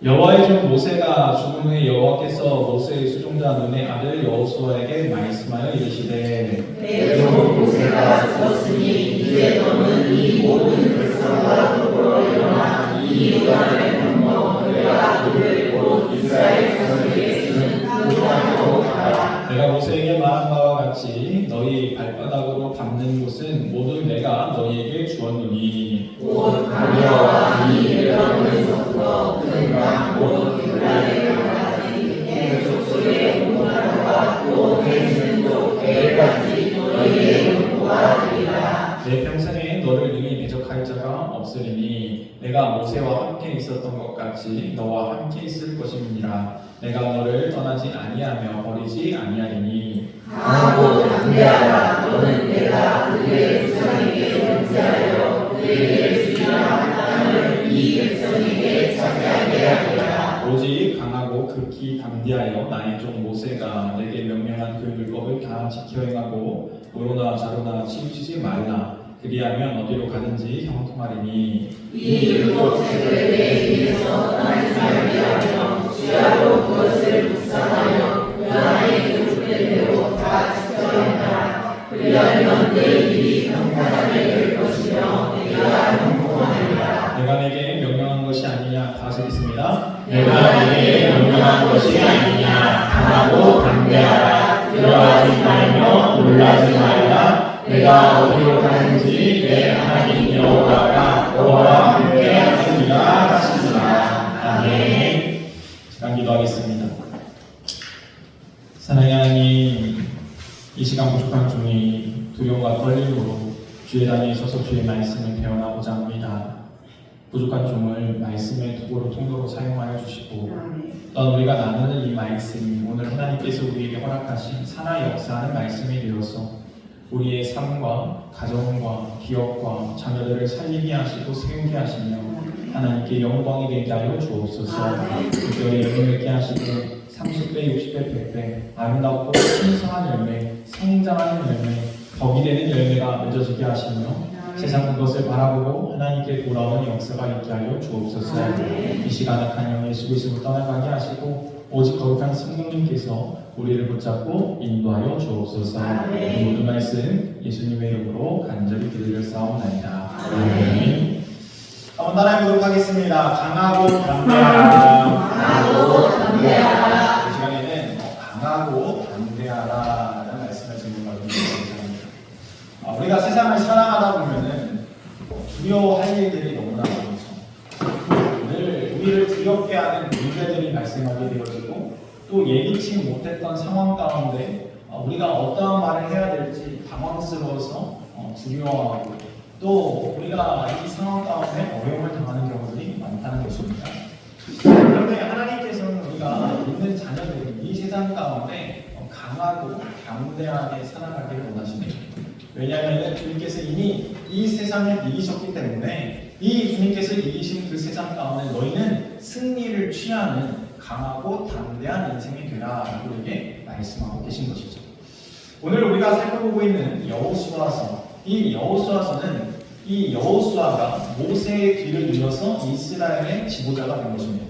여호와의 종 모세가 죽은 후에 여호와께서 모세의 수종자 눈의 아들 여호수아에게 말씀하여 이르시되 내 종 모세가 죽었으니 이제 너는 이 모든 백성과 더불어 일어나 이 요단을 건너 내가 그를 곧 이스라엘 자손에게 주는 그 땅으로 가라. 내가 모세에게 말한 바와 같이 너희 발바닥으로 밟는 곳은 모두 내가 너희에게 주었노니 곧 가리아와 이 레바논에서부터 큰 땅 곧 유다의 강까지 내 족속의 온나라와 또 대신족 대까지 너희의 용도가 되리라. 내 평생에 너를 능히 대적할 자가 없으리니 내가 모세와 함께 있었던 것 같이 너와 함께 있을 것임이니라. 내가 너를 떠나지 아니하며 버리지 아니하리니 강하고 담대하라. 너는 내가 그들의 조상에게 명세하여 그들에게 주리라 땅을 이 백성에게 차지하게 하리라. 오직 강하고 극히 담대하여 나의 종 모세가 내게 명령한 그 율법을 다 지켜 행하고 노로나 자로나 치우치지 말라. 그리하면 어디로 가든지 형통하리니 이 율법책을 내 입에서 떠나지 말게 하며 주야로 그것을 묵상하여 그 안에 기록된 대로 다 지켜 행하라. 그리하면 내 일이 평탄하게 될 것이며 내가 형통하리라. 내가 내게 명령한 것이 아니냐. 다시 읽습니다. 내가 내게 명령한 것이 아니냐. 강하고 담대하라. 두려워하지 말며 놀라지 말라. 내가 어디로 가는지 내 하나님 여호와가 너와 함께 하시리라 하시니라. 아멘. 시간 기도하겠습니다. 사랑의 하나님, 이 시간 부족한 종이 두려움과 떨림으로 주의 단위에 서서 주의 말씀을 배워나고자 합니다. 부족한 종을 말씀의 도구로 통로로 사용하여 주시고 또한 우리가 나누는 이 말씀이 오늘 하나님께서 우리에게 허락하신 살아 역사하는 말씀이 되어서 우리의 삶과 가정과 기업과 자녀들을 살리게 하시고 세우게 하시며 하나님께 영광이 되게 하여 주옵소서. 특별히 영을 있게 하시고 30배, 60배, 100배 아름답고 풍성한 열매, 성장하는 열매, 덕이 되는 열매가 맺어지게 하시며 세상 그것을 바라보고 하나님께 돌아오는 역사가 있게 하여 주옵소서. 이 시간 악한 영 예수 그리스도를 떠나가게 하시고 오직 거룩한 성령님께서 우리를 붙잡고 인도하여 주옵소서. 이 모든 말씀 예수님의 이름으로 간절히 기도드렸사옵나이다. 아멘. 한번 따라해보도록 하겠습니다. 강하고 담대하라. 강하고 담대하라. 이 시간에는 강하고 담대하라라는 말씀을 드리는 것을 감사합니다. 우리가 세상을 살아가다 보면은 두려워할 일들이 너무나 많죠. 늘 우리를 두렵게 하는 문제들이 발생하게 되어지고 또 예기치 못했던 상황 가운데 우리가 어떠한 말을 해야 될지 당황스러워서 두려워하고 또 우리가 이 상황 가운데 어려움을 당하는 경우들이 많다는 것입니다. 그런데 하나님께서는 우리가 믿는 자녀들이 이 세상 가운데 강하고 담대하게 살아가기를 원하십니다. 왜냐하면 주님께서 이미 이 세상을 이기셨기 때문에 이 주님께서 이기신 그 세상 가운데 너희는 승리를 취하는 강하고 담대한 인생이 되라 라고 우리에게 말씀하고 계신 것이죠. 오늘 우리가 살펴보고 있는 여호수아서, 이 여호수아서는 이 여호수아가 모세의 뒤를 이어서 이스라엘의 지도자가 된 것입니다.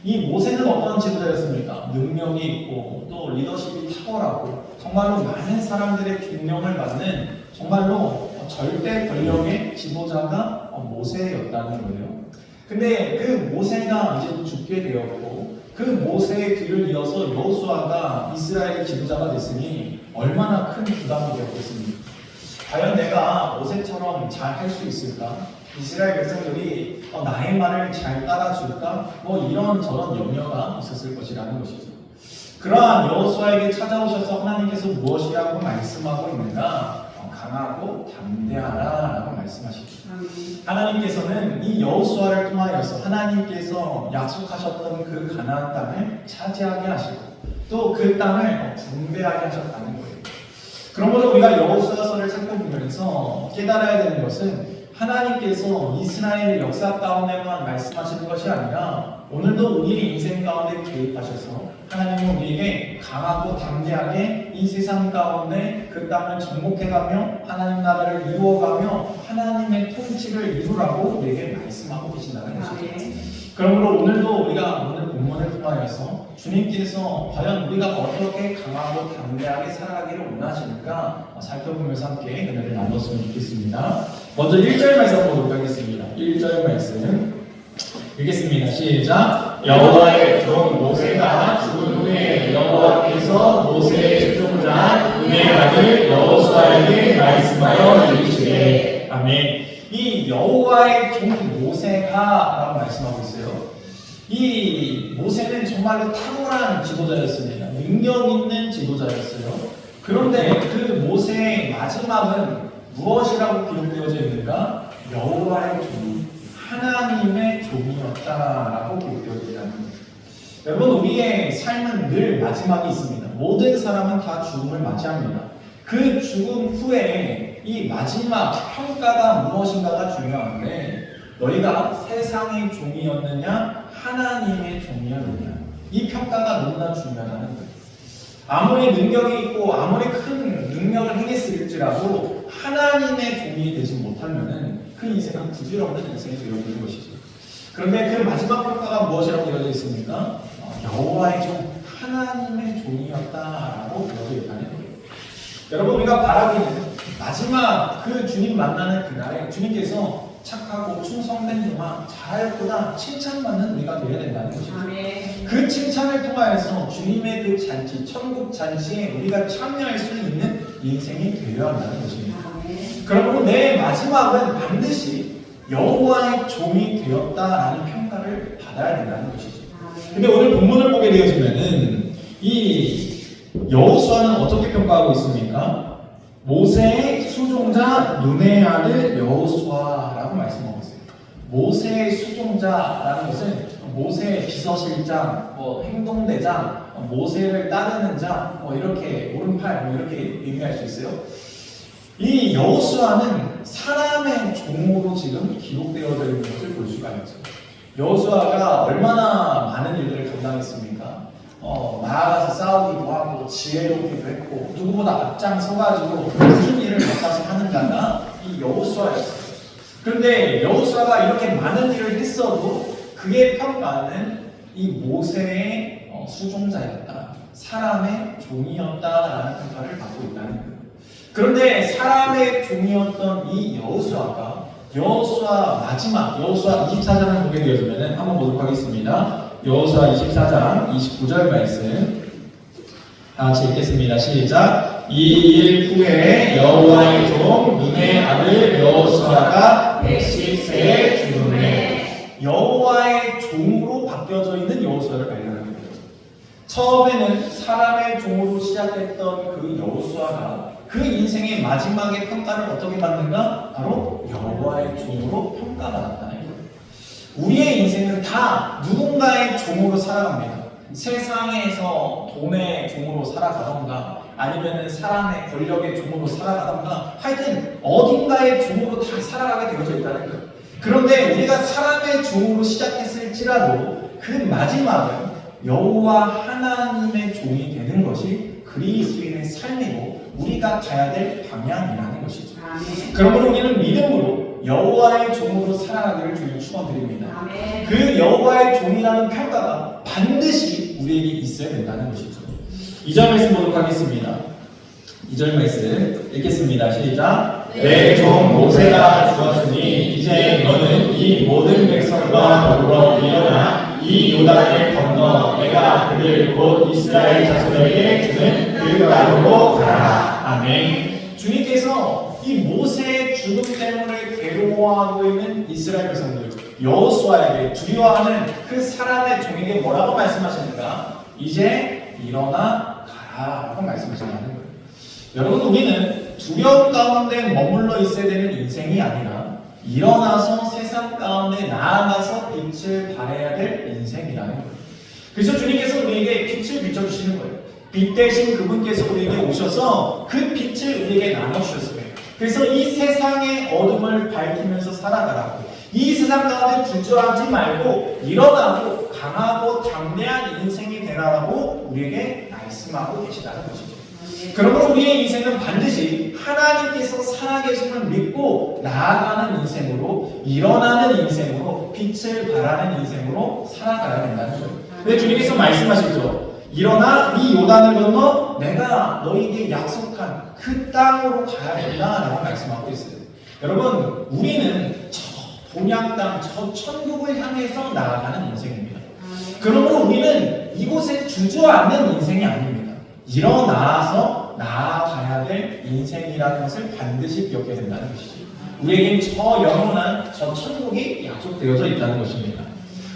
이 모세는 어떤 지도자였습니까? 능력이 있고 또 리더십이 탁월하고 정말로 많은 사람들의 존경을 받는 정말로 절대 권력의 지도자가 모세였다는 거예요. 근데 그 모세가 이제 죽게 되었고 그 모세의 뒤를 이어서 여호수아가 이스라엘의 지도자가 됐으니 얼마나 큰 부담이 되었겠습니까? 과연 내가 모세처럼 잘 할 수 있을까? 이스라엘 백성들이 나의 말을 잘 따라줄까? 이런저런 염려가 있었을 것이라는 것이죠. 그러한 여호수아에게 찾아오셔서 하나님께서 무엇이라고 말씀하고 있는가? 강하고 담대하라 라고 말씀하시죠. 하나님께서는 이 여호수아를 통하여서 하나님께서 약속하셨던 그 가나안 땅을 차지하게 하시고 또 그 땅을 분배하게 하셨다는 거예요. 그러므로 우리가 여호수아서를 살펴보면서 깨달아야 되는 것은 하나님께서 이스라엘의 역사 가운데만 말씀하시는 것이 아니라 오늘도 우리의 인생 가운데 개입하셔서 하나님은 우리에게 강하고 담대하게 이 세상 가운데 그 땅을 정복해가며 하나님 나라를 이루어가며 하나님의 통치 통치를 이루라고 우리에게 말씀하고 계신다는 것이죠. 그러므로 오늘도 우리가 오늘 본문을 통하여서 주님께서 과연 우리가 어떻게 강하고 담대하게 살아가기를 원하실까 살펴보면서 함께 은혜를 나눴으면 좋겠습니다. 먼저 1절 말씀 보도록 하겠습니다. 1절 말씀 읽겠습니다. 시작. 여호와의 종 모세가 죽은 후에 여호와께서 모세의 수종자 눈의 아들 여호수아에게 말씀하여 이르시되. 아멘. 이 여호와의 종 모세가라고 말씀하고 있어요. 이 모세는 정말로 탁월한 지도자였습니다. 능력 있는 지도자였어요. 그런데 그 모세의 마지막은 무엇이라고 기록되어져 있는가? 여호와의 종, 하나님의 종이었다라고 기록되어져 있다는 거예요. 여러분, 우리의 삶은 늘 마지막이 있습니다. 모든 사람은 다 죽음을 맞이합니다. 그 죽음 후에 이 마지막 평가가 무엇인가가 중요한데, 너희가 세상의 종이었느냐 하나님의 종이었느냐, 이 평가가 너무나 중요하다는 거예요. 아무리 능력이 있고 아무리 큰 능력을 행했을지라도 하나님의 종이 되지 못하면은 그 인생은 부질없는 인생이 되어버리는 것이죠. 그런데 그 마지막 평가가 무엇이라고 되어져 있습니까? 여호와의 종, 하나님의 종이었다라고 되어져 있다는 거예요. 여러분, 우리가 바라기는 마지막 그 주님 만나는 그날에 주님께서 착하고 충성된 종아 잘하였구나 칭찬받는 우리가 되어야 된다는 것이죠. 그 칭찬을 통하여서 주님의 그 잔치, 천국 잔치에 우리가 참여할 수 있는 인생이 되어야 한다는 것입니다. 그러므로 내 마지막은 반드시 여호와의 종이 되었다라는 평가를 받아야 된다는 것이죠. 근데 오늘 본문을 보게 되어지면은 이 여호수아는 어떻게 평가하고 있습니까? 모세의 수종자 눈의 아들 여호수아라고 말씀하고 있어요. 모세의 수종자라는 것은 모세의 비서실장, 행동대장, 모세를 따르는 자, 이렇게 오른팔 이렇게 의미할 수 있어요. 이 여호수아는 사람의 종으로 지금 기록되어져 있는 것을 볼 수가 있죠. 여호수아가 얼마나 많은 일들을 감당했습니까? 나아가서 싸우기도 하고 지혜롭기도 했고 누구보다 앞장서가지고 무슨 일을 맡아서 하는 자가 이 여호수아였어요. 그런데 여호수아가 이렇게 많은 일을 했어도 그의 평가는 이 모세의 수종자였다, 사람의 종이었다라는 평가를 받고 있다는 거예요. 그런데 사람의 종이었던 이 여호수아가 여호수아 마지막 여호수아 24장을 보게 되어지면 한번 보도록 하겠습니다. 여호수아 24장 29절 말씀 다 같이 읽겠습니다. 시작. 이 일 후에 여호와의 종 눈의 아들 여호수아가 110세에 죽음에. 여호와의 종으로 바뀌어져 있는 여호수아를 발견하게 됩니다. 처음에는 사람의 종으로 시작했던 그 여호수아가 그 인생의 마지막의 평가를 어떻게 받는가? 바로 여호와의 종으로 평가받았다는 거예요. 우리의 인생은 다 누군가의 종으로 살아갑니다. 세상에서 돈의 종으로 살아가던가 아니면 사람의 권력의 종으로 살아가던가 하여튼 어딘가의 종으로 다 살아가게 되어져 있다는 거예요. 그런데 우리가 사람의 종으로 시작했을지라도 그 마지막은 여호와 하나님의 종이 되는 것이 그리스도인의 삶이고 우리가 가야 될 방향이라는 것이죠. 그러므로 우리는 믿음으로 여호와의 종으로 살아가기를 주님 축원드립니다. 그 여호와의 종이라는 평가가 반드시 우리에게 있어야 된다는 것이죠. 2절 말씀 보도록 하겠습니다. 2절 말씀 읽겠습니다. 시작. 내 종 모세가 죽었으니 이제 너는 이 모든 백성과 더불어 일어나 이 요단을 건너 내가 그들 곧 이스라엘 자손에게 주는 그 땅으로 가라. 아멘. 주님께서 이 모세의 죽음 때문에 괴로워하고 있는 이스라엘 백성들 여호수아에게 두려워하는 그 사람의 종에게 뭐라고 말씀하십니까? 이제 일어나 가라라고 말씀하신다는 거예요. 여러분, 우리는 두려움 가운데 머물러 있어야 되는 인생이 아니라 일어나서 세상 가운데 나아가서 빛을 발해야 될 인생이라는 거예요. 그래서 주님께서 우리에게 빛을 비춰주시는 거예요. 빛 대신 그분께서 우리에게 오셔서 그 빛을 우리에게 나눠주셨어요. 그래서 이 세상의 어둠을 밝히면서 살아가라고, 이 세상 가운데 주저하지 말고 일어나고 강하고 담대한 인생이 되라고 우리에게 말씀하고 계시다는 것이죠. 그러므로 우리의 인생은 반드시 하나님께서 살아계심을 믿고 나아가는 인생으로 일어나는 인생으로 빛을 발하는 인생으로 살아가야 된다는 거예요. 근데 주님께서 말씀하시죠. 일어나 이 요단을 건너 내가 너희에게 약속한 그 땅으로 가야 된다라고 말씀하고 있어요. 여러분, 우리는 저 본향 땅, 저 천국을 향해서 나아가는 인생입니다. 그러므로 우리는 이곳에 주저앉는 인생이 아닙니다. 일어나서 나아가야 될 인생이라는 것을 반드시 기억해야 된다는 것이죠. 우리에겐 저 영원한 저 천국이 약속되어져 있다는 것입니다.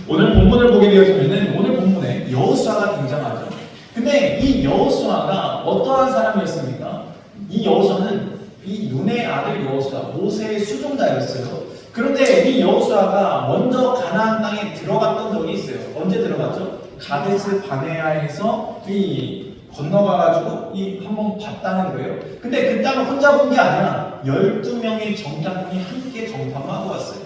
오늘 본문을 보게 되어지면은 오늘 본문에 여호수아가 등장하죠. 근데 이 여호수아가 어떠한 사람이었습니까? 이 여호수아는 이 눈의 아들 여호수아, 모세의 수종자였어요. 그런데 이 여호수아가 먼저 가나안 땅에 들어갔던 적이 있어요. 언제 들어갔죠? 가데스 바네아에서 이 건너가가지고 이 한번 봤다는 거예요. 근데 그 땅을 혼자 본 게 아니라 12명의 정탐꾼이 함께 정탐하고 왔어요.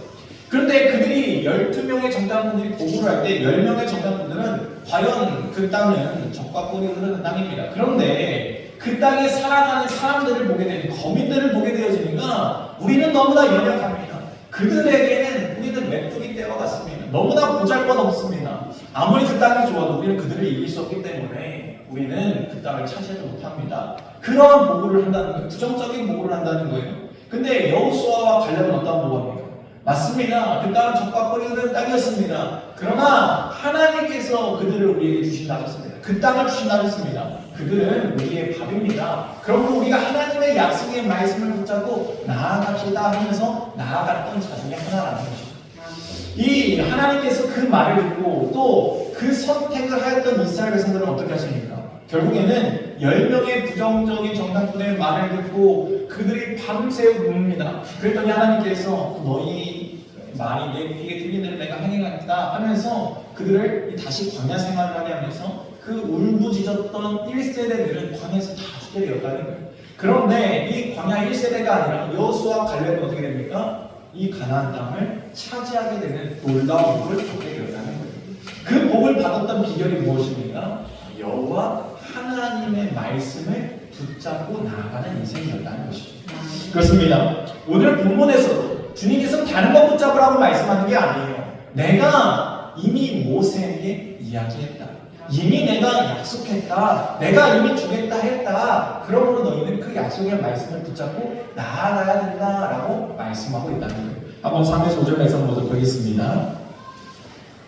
그런데 그들이 12명의 정탐꾼들이 보고를 할 때 10명의 정탐꾼들은 과연 그 땅은 적과 꿀이 흐르는 땅입니다. 그런데 그 땅에 살아가는 사람들을 보게 되는 거민들을 보게 되어지니까 우리는 너무나 연약합니다. 그들에게는 우리는 메뚜기 떼와 같습니다. 너무나 보잘것없습니다. 아무리 그 땅이 좋아도 우리는 그들을 이길 수 없기 때문에 우리는 그 땅을 차지하지 못합니다. 그러한 보고를 한다는 거예요. 부정적인 보고를 한다는 거예요. 근데 여호수아와 갈렙은 어떤 보고입니까? 맞습니다. 그 땅은 적과 꿀이 흐르는 땅이었습니다. 그러나 하나님께서 그들을 우리에게 주신다 하셨습니다. 그 땅을 주신다 하셨습니다. 그들은 우리의 밥입니다. 그러므로 우리가 하나님의 약속의 말씀을 붙잡고 나아갑시다 하면서 나아갔던 자중의 하나라는 것입니다. 이 하나님께서 그 말을 듣고 또 그 선택을 하였던 이스라엘 백성들은 어떻게 하십니까? 결국에는 10명의 부정적인 정탐꾼의 말을 듣고 그들이 밤새 웁니다. 그랬더니 하나님께서 너희 말이 내 귀에 들리는 내가 행하겠다 하면서 그들을 다시 광야 생활을 하게 하면서 그 울부짖었던 1세대들은 광야에서 다 죽게 되었다는 거예요. 그런데 이 광야 1세대가 아니라 여호수아 갈렙은 어떻게 됩니까? 이 가나안 땅을 차지하게 되는 놀라운 복을 받게 되었다는 거예요. 그 복을 받았던 비결이 무엇입니까? 여호와 하나님의 말씀을 붙잡고 나아가는 인생이었다는 것이죠. 그렇습니다. 오늘 본문에서 주님께서 다른 것 붙잡으라고 말씀하는 게 아니에요. 내가 이미 모세에게 이야기했다. 이미 내가 약속했다. 내가 이미 주겠다 했다. 그러므로 너희는 그 약속의 말씀을 붙잡고 나아가야 된다라고 말씀하고 있다는 거예요. 한번 3에서 5절 말씀 먼저 보겠습니다.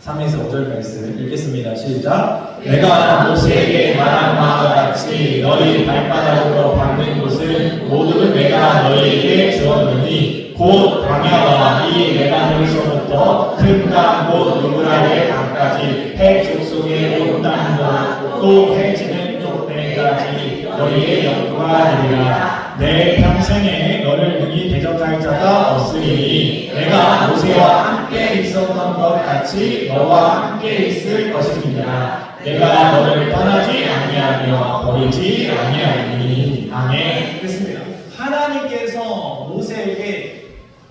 3에서 5절 말씀 읽겠습니다. 시작. 내가 모세에게 말한 바와 같이 너희 발바닥으로 밟는 곳을 모두 내가 너희에게 주었느니 곧 광야와 이 레바논에서부터 큰 땅 곧 유브라데 강까지 해 족속의 온 땅과 또 해지는 족대까지 너희의 영토가 되리라. 내 평생에 너를 능히 대적할 자가 없으리니 내가 모세와 함께 있었던 것 같이 너와 함께 있을 것입니다. 내가 너를 떠나지 아니하며 버리지 아니하리니. 아멘. 그렇습니다. 하나님께서 모세에게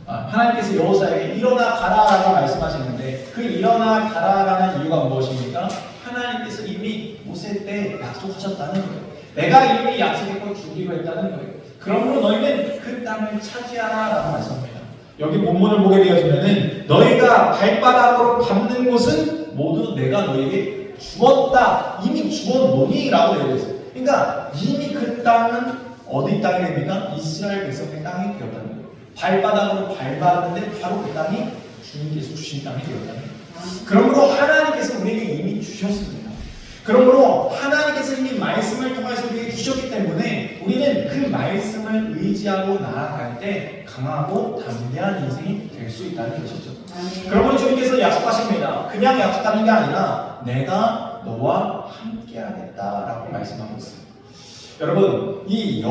하나님께서 여호수아에게 일어나 가라라고 말씀하시는데 그 일어나 가라라는 이유가 무엇입니까? 하나님께서 이미 모세 때 약속하셨다는 거예요. 내가 이미 약속했고 주기로 했다는 거예요. 그러므로 너희는 그 땅을 차지하라라고 말씀합니다. 여기 본문을 보게 되어지면은 너희가 발바닥으로 밟는 곳은 모두 내가 너희에게 주었다. 이미 주었노니라고 되어 있어요. 그러니까 이미 그 땅은 어디 땅이 됩니까? 이스라엘 백성의 땅이 되었다는 거예요. 발바닥으로 밟았는데 바로 그 땅이 주님께서 주신 땅이 되었다는 거예요. 그러므로 하나님께서 우리에게 이미 주셨습니다. 그러므로 하나님께서 이미 말씀을 통해서 우리에게 주셨기 때문에 우리는 그 말씀을 의지하고 나아갈 때 강하고 담대한 인생이 될 수 있다는 것이죠. 그러므로 주님께서 약속하십니다. 그냥 약속하는 게 아니라 내가 너와 함께 하겠다라고 말씀하고 있어요. 여러분, 이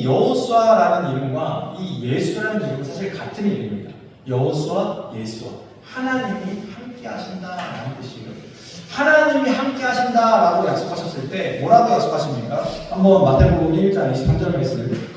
여호수아라는 이름과 이 예수라는 이름은 사실 같은 이름입니다. 여호수아, 예수아. 하나님이 함께 하신다라는 뜻이에요. 하나님이 함께 하신다라고 약속하셨을 때 뭐라고 약속하십니까? 한번 마태복음 1장 23절 말씀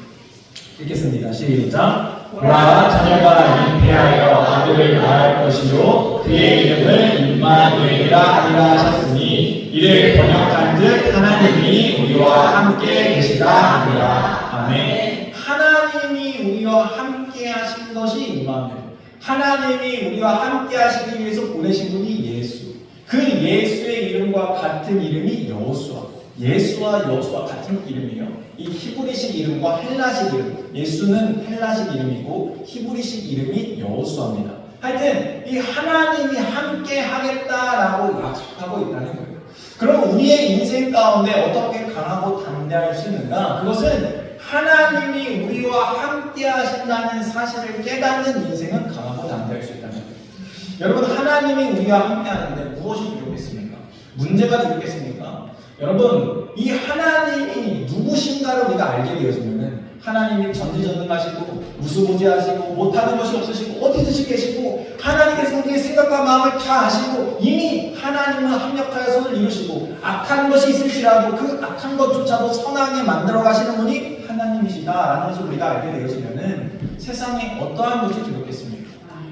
읽겠습니다. 시작. 보라, 자녀가 잉태하여 아들을 낳을 것이요 그의 이름을 임마누엘이라 하리라 하셨으니 이를 번역한즉 하나님이 우리와 함께 계시다 하리라. 아멘. 하나님이 우리와 함께 하신 것이 임마누엘. 하나님이 우리와 함께 하시기 위해서 보내신 분이 예수. 그 예수의 이름과 같은 이름이 여호수아. 예수와 여호수아 같은 이름이에요. 이 히브리식 이름과 헬라식 이름. 예수는 헬라식 이름이고 히브리식 이름이 여호수아입니다. 하여튼 이 하나님이 함께 하겠다라고 약속하고 있다는 거예요. 그럼 우리의 인생 가운데 어떻게 강하고 담대할 수 있는가? 그것은 하나님이 우리와 함께 하신다는 사실을 깨닫는 인생은 강하고 담대할 수 있다는 거예요. 여러분, 하나님이 우리와 함께 하는데 무엇이 부족했습니까? 문제가 부족했습니까? 여러분, 이 하나님이 누구신가를 우리가 알게 되어지면은 하나님이 전지전능하시고 무수무지하시고 못하는 것이 없으시고 어디든지 계시고 하나님께서 우리의 생각과 마음을 다 아시고 이미 하나님은 합력하여 선을 이루시고 악한 것이 있을지라도 그 악한 것조차도 선하게 만들어 가시는 분이 하나님이시다라는 것을 우리가 알게 되어지면은 세상에 어떠한 것이 부족했습니까?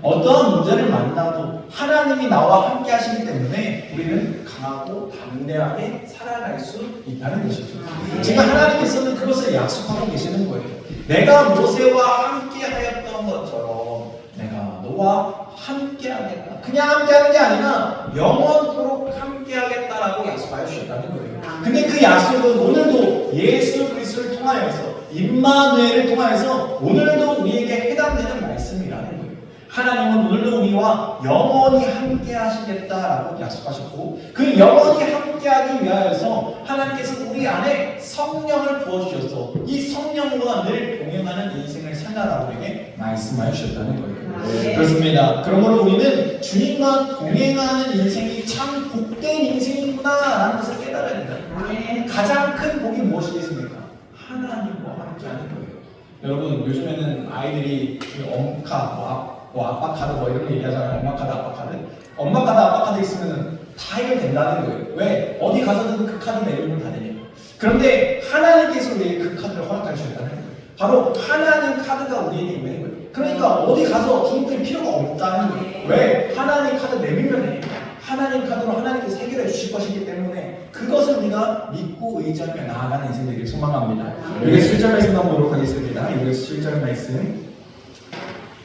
어떠한 문제를 만나도 하나님이 나와 함께 하시기 때문에 우리는 강하고 담대하게 살아갈 수 있다는 것이죠. 지금 하나님께서는 그것을 약속하고 계시는 거예요. 내가 모세와 함께 하였던 것처럼 내가 너와 함께 하겠다. 그냥 함께 하는 게 아니라 영원토록 함께 하겠다라고 약속하여 주셨다는 거예요. 근데 그 약속은 오늘도 예수 그리스도를 통하여서 임마누엘을 통하여서 오늘도 우리에게 해당되는 말씀이라는 거예요. 하나님은 오늘도 우리와 영원히 함께 하시겠다라고 약속하셨고 그 영원히 함께 하기 위하여서 하나님께서 우리 안에 성령을 부어주셔서 이 성령과 늘 동행하는 인생을 살아라고 우리에게 말씀하여 주셨다는 거예요. 그렇습니다. 그러므로 우리는 주님과 동행하는 인생이 참 복된 인생이구나라는 것을 깨달아야 된다. 가장 큰 복이 무엇이겠습니까? 하나님과 함께하는 거예요. 여러분, 요즘에는 아이들이 엄카, 아빠 카드 이런 거 얘기하잖아요. 엄마 카드, 아빠 카드. 엄마 카드, 아빠 카드 있으면 다 해결된다는 거예요. 왜? 어디 가서든 그 카드 내리면 다 되니까. 그런데 하나님께서 우리에게 그 카드를 허락해 주셨다는 거예요. 바로 하나님 카드가 우리에게 있는 거예요. 그러니까 어디 가서 주눅들 필요가 없다는 거예요. 왜? 하나님 카드 내밀면 되니까. 하나님 카드로 하나님께서 해결해 주실 것이기 때문에 그것을 우리가 믿고 의지하며 나아가는 인생 되길 소망합니다. 여기 7절 말씀 한번 보도록 하겠습니다. 여기 7절 말씀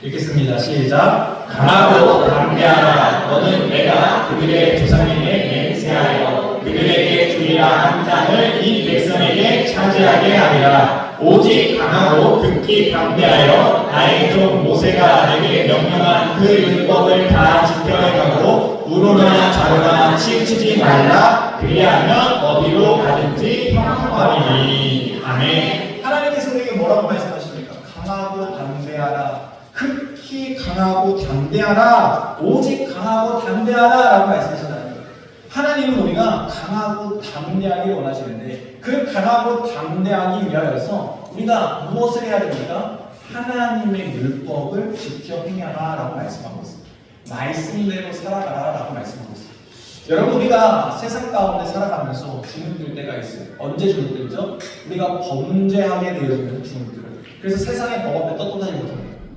읽겠습니다. 시작. 강하고 담대하라. 너는 내가 그들의 조상에게 맹세하여 그들에게 주리라 한 땅을 이 백성에게 차지하게 하리라. 오직 강하고 극히 담대하여 나의 종 모세가 내게 명령한 그 율법을 다 지켜 행하고 우로나 좌로나 치우치지 말라. 그리하면 어디로 가든지 평안하리니. 아멘. 하나님께서 우리에게 뭐라고 말씀하십니까? 강하고 담대하라. 극히 강하고 담대하라. 오직 강하고 담대하라 라고 말씀하셨다는 거예요. 하나님은 우리가 강하고 담대하기를 원하시는데 그 강하고 담대하기 위하여서 우리가 무엇을 해야 됩니까? 하나님의 율법을 지켜 행하라 라고 말씀하고 있습니다. 말씀대로 살아가라 라고 말씀하고 있습니다. 여러분, 우리가 세상 가운데 살아가면서 주눅들 때가 있어요. 언제 주눅들죠? 우리가 범죄하게 되어지는 주눅들. 그래서 세상의 법 앞에 떳떳하지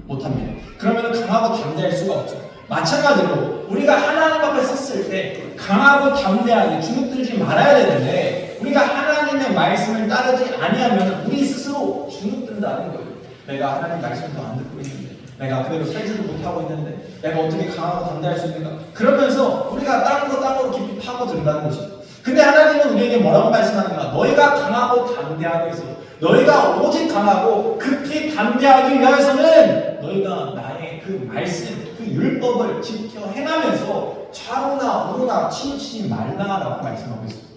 못합니다. 그러면 강하고 담대할 수가 없죠. 마찬가지로 우리가 하나님 앞에 섰을 때 강하고 담대하게 주눅들지 말아야 되는데 우리가 하나님의 말씀을 따르지 아니하면 우리 스스로 주눅든다는 거예요. 내가 하나님 말씀을 더 안 듣고 있는데, 내가 그대로 살지도 못하고 있는데 내가 어떻게 강하고 담대할 수 있는가? 그러면서 우리가 땅으로 깊이 파고든다는 것이죠. 근데 하나님은 우리에게 뭐라고 말씀하는가? 너희가 강하고 담대하게 해서 너희가 오직 강하고 극히 담대하기 위해서는 너희가 나의 그 말씀, 그 율법을 지켜 행하면서 좌로나 우로나 치우치지 말라라고 말씀하고 있습니다.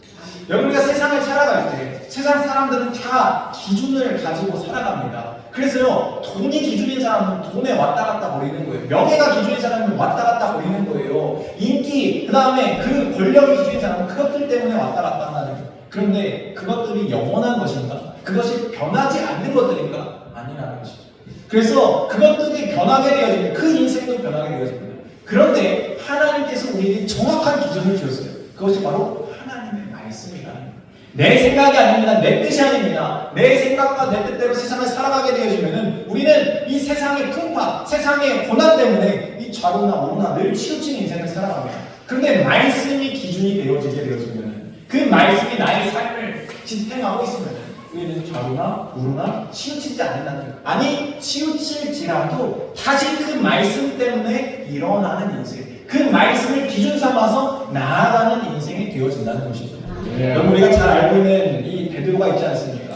여러분, 우리가 세상을 살아갈 때 세상 사람들은 다 기준을 가지고 살아갑니다. 그래서요, 돈이 기준인 사람은 돈에 왔다 갔다 버리는 거예요. 명예가 기준인 사람은 왔다 갔다 버리는 거예요. 인기, 그 다음에 그 권력이 기준인 사람은 그것들 때문에 왔다 갔다 한다는 거예요. 그런데 그것들이 영원한 것인가? 그것이 변하지 않는 것들인가? 아니라는 것이죠. 그래서 그것들이 변하게 되어집니다. 그 인생도 변하게 되어집니다. 그런데 하나님께서 우리에게 정확한 기준을 주셨어요. 그것이 바로 하나님의 말씀이라는 거예요. 내 생각이 아닙니다. 내 뜻이 아닙니다. 내 생각과 내 뜻대로 세상을 살아가게 되어지면은 우리는 이 세상의 풍파, 세상의 고난 때문에 이 좌로나 우로나 늘 치우친 인생을 살아갑니다. 그런데 말씀이 기준이 되어지게 되어지면은 그 말씀이 나의 삶을 지탱하고 있으면은 우리는 좌우나 우로나 치우치지 않는다는 거예요. 아니 치우칠지라도 다시 그 말씀 때문에 일어나는 인생, 그 말씀을 기준 삼아서 나아가는 인생이 되어진다는 것이죠. 여러분 우리가 잘 알고 있는 이 베드로가 있지 않습니까?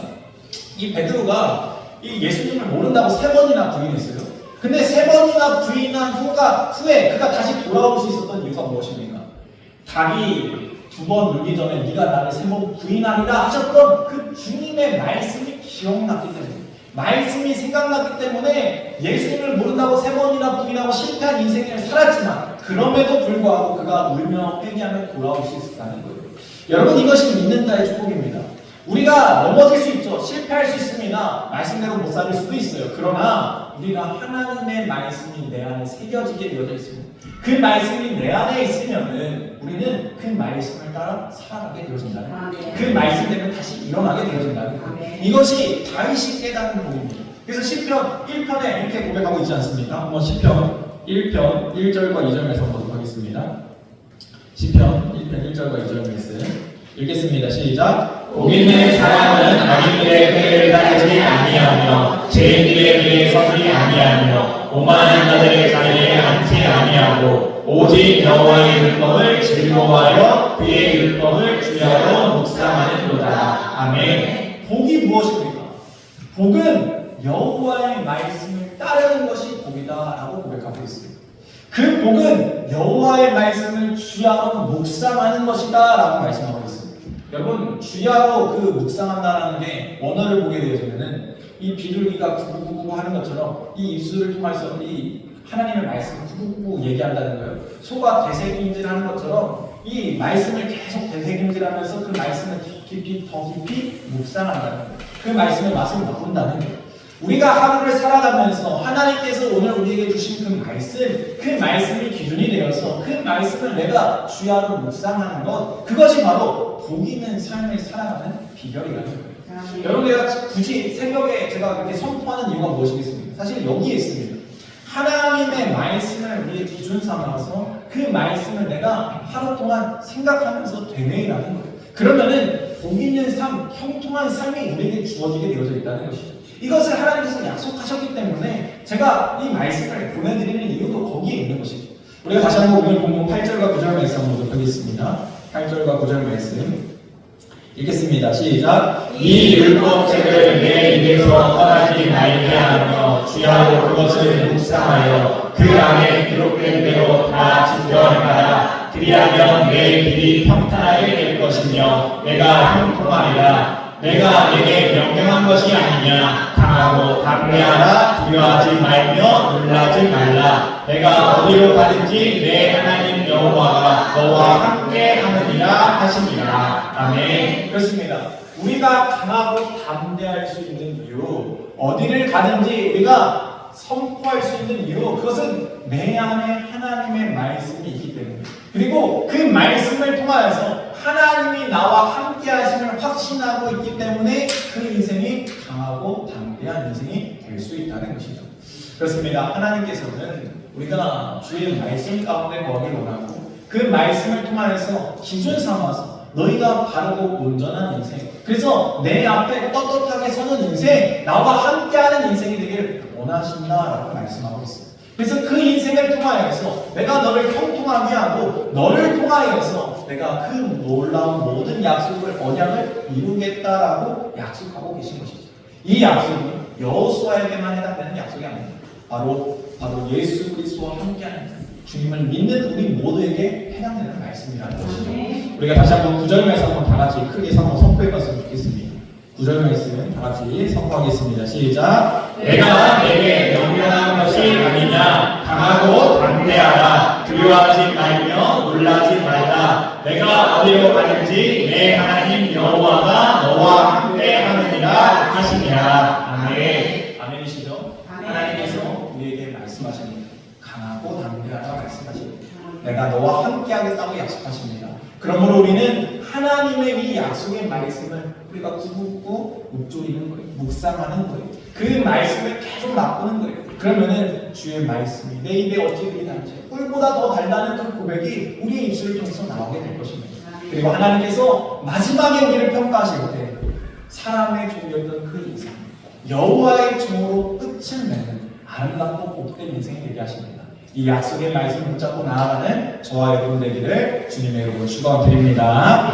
이 베드로가 이 예수님을 모른다고 3번이나 부인했어요. 근데 3번이나 부인한 후에 그가 다시 돌아올 수 있었던 이유가 무엇입니까? 닭이 2번 물기 전에 네가 나를 3번 부인하리라 하셨던 그 주님의 말씀이 기억났기 때문에, 말씀이 생각났기 때문에 예수님을 모른다고 3번이나 부인하고 실패한 인생을 살았지만 그럼에도 불구하고 그가 울며 회개하며 돌아올 수 있었다는 거예요. 여러분 이것이 믿는 자의 축복입니다. 우리가 넘어질 수 있죠. 실패할 수 있습니다. 말씀대로 못 살 수도 있어요. 그러나 우리가 하나님의 말씀이 내 안에 새겨지게 되어져 있습니다. 그 말씀이 내 안에 있으면은 우리는 그 말씀을 따라 살아가게 되어진다는 거예요. 그 말씀 때문에 다시 일어나게 되어진다는 거예요. 이것이 다윗이 깨닫는 복입니다. 그래서 시편 1편에 이렇게 고백하고 있지 않습니까? 한번 시편 1편 1절과 2절에서 보도록 하겠습니다. 시편 1편 1절과 2절 말씀 읽겠습니다. 시작. 복 있는 사람은 악인들의 꾀를 따르지 아니하며 죄인들의 길에 서지 아니하며 오만한 자들의 자리에 앉지 아니하고 오직 여호와의 율법을 즐거워하여 그의 율법을 주야로 묵상하는도다. 아멘. 복이 무엇입니까? 복은 여호와의 말씀을 따르는 것이 복이다라고 고백하고 있습니다. 그 복은 여호와의 말씀을 주야로 묵상하는 것이다라고 말씀하고 있습니다. 여러분 주야로 그 묵상한다라는 게 원어를 보게 되어지면은 이 비둘기가 구구구구 하는 것처럼 이 입술을 통해서 이 하나님의 말씀을 구구구구 얘기한다는 거예요. 소가 되새김질하는 것처럼 이 말씀을 계속 되새김질하면서 그 말씀을 더 깊이 묵상한다는 거예요. 그 말씀의 맛을 맛본다는 거예요. 우리가 하루를 살아가면서 하나님께서 오늘 우리에게 주신 그 말씀이 기준이 되어서 그 말씀을 내가 주야로 묵상하는 것, 그것이 바로 복 있는 삶을 살아가는 비결이라는 거예요. 여러분 내가 굳이 새벽에 제가 이렇게 선포하는 이유가 무엇이겠습니까? 사실 여기에 있습니다. 하나님의 말씀을 우리의 기준 삼아서 그 말씀을 내가 하루 동안 생각하면서 되뇌이라는 거예요. 그러면은 복 있는 삶, 형통한 삶이 우리에게 주어지게 되어져 있다는 것이죠. 이것을 하나님께서 약속하셨기 때문에 제가 이 말씀을 보내드리는 이유도 거기에 있는 것이죠. 우리가 다시 한번 오늘 본문 8절과 9절 말씀 한번 보도록 하겠습니다. 8절과 9절 말씀 읽겠습니다. 시작. 이 율법책을 내 입에서 떠나지 말게 하며 주야로 그것을 묵상하여 그 안에 기록된 대로 다 지켜나가라. 그리하면 내 길이 평탄하게 될 것이며 내가 형통하리라. 내가 내게 명령한 것이 아니냐. 강하고 담대하라. 두려워하지 말며 놀라지 말라. 내가 어디로 가든지 내 하나님 여호와가 너와 함께 하느니라 하시니라. 아멘. 그렇습니다. 우리가 강하고 담대할 수 있는 이유, 어디를 가든지 우리가 선포할 수 있는 이유, 그것은 내 안에 하나님의 말씀이 있기 때문에, 그리고 그 말씀을 통하여서 하나님이 나와 함께 하심을 확신하고 있기 때문에 그 인생이 강하고 담대한 인생이 될 수 있다는 것이죠. 그렇습니다. 하나님께서는 우리가 주의 말씀 가운데 거하길 원하고 그 말씀을 통하여서 기준 삼아서 너희가 바르고 온전한 인생, 그래서 내 앞에 떳떳하게 서는 인생, 나와 함께하는 인생이 되길 원하신다라고 말씀하고 있습니다. 그래서 그 인생을 통하여서 내가 너를 형통하게 하고 너를 통하여서 내가 그 놀라운 모든 약속을 언약을 이루겠다라고 약속하고 계신 것이죠. 이 약속은 여호수아에게만 해당되는 약속이 아닙니다. 바로 예수 그리스도와 함께하는 주님을 믿는 우리 모두에게 해당되는 말씀이라는 것이죠. 우리가 다시 한번 9절 말씀 한번 다 같이 크게 선포해봤으면 좋겠습니다. 9절 말씀 다 같이 선포하겠습니다. 시작. 내가 내게 명령한 것이 아니냐. 강하고 담대하라. 두려워하지 말며 놀라지 말라. 내가 어디로 가든지 내 하나님 여호와가 너와 함께 하느니라 하시니라. 아멘. 아멘이시죠? 아멘. 하나님께서 우리에게 말씀하십니다. 강하고 담대하라 말씀하십니다. 내가 너와 함께하겠다고 약속하십니다. 그러므로 우리는 하나님의 이 약속의 말씀을 우리가 구붙고 묵조리는 거예요. 묵상하는 거예요. 그 말씀을 계속 맛보는 거예요. 그러면은 주의 말씀이 내 입에 어떻게 들리는지 꿀보다 더 달다는 그 고백이 우리의 입술을 통해서 나오게 될 것입니다. 그리고 하나님께서 마지막에 우리를 평가하실 때 사람의 종이었던 그 인생, 여호와의 종으로 끝을 맺는 아름답고 복된 인생이 되게 하십니다. 이 약속의 말씀을 붙잡고 나아가는 저와 여러분 되기를 주님의 이름으로 축원드립니다.